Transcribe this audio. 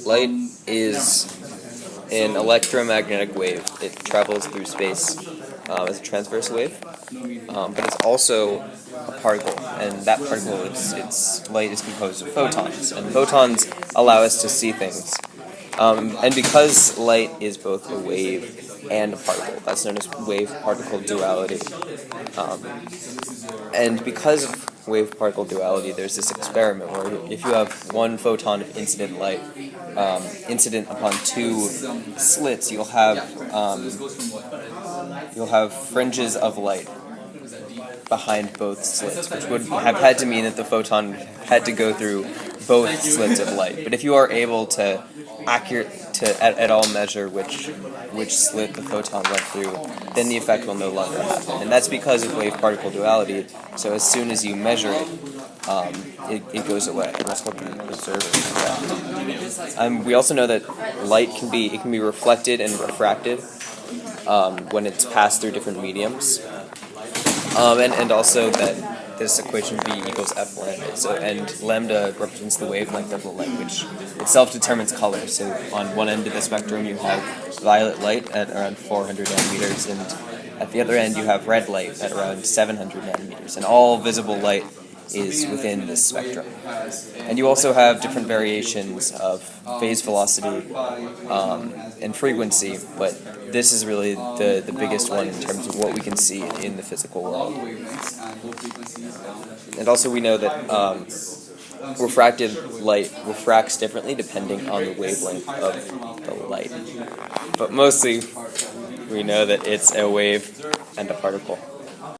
Light is an electromagnetic wave. It travels through space as a transverse wave, but it's also a particle, and that particle, its light is composed of photons, and photons allow us to see things. And because light is both a wave and a particle, that's known as wave-particle duality. And because of wave-particle duality, there's this experiment where if you have one photon of incident light incident upon two slits, you'll have fringes of light behind both slits, which would have had to mean that the photon had to go through both slits of light. But if you are able to at all measure which slit the photon went through, then the effect will no longer happen. And that's because of wave-particle duality. So as soon as you measure it, it goes away. And that's called the observer effect. We also know that light can be reflected and refracted when it's passed through different mediums. And also that this equation V equals F lambda. And lambda represents the wavelength of the light, which itself determines color. So on one end of the spectrum you have violet light at around 400 nanometers, and at the other end you have red light at around 700 nanometers. And all visible light is within this spectrum. And you also have different variations of phase velocity and frequency, but this is really the biggest one in terms of what we can see in the physical world. And also we know that refracted light refracts differently depending on the wavelength of the light. But mostly we know that it's a wave and a particle.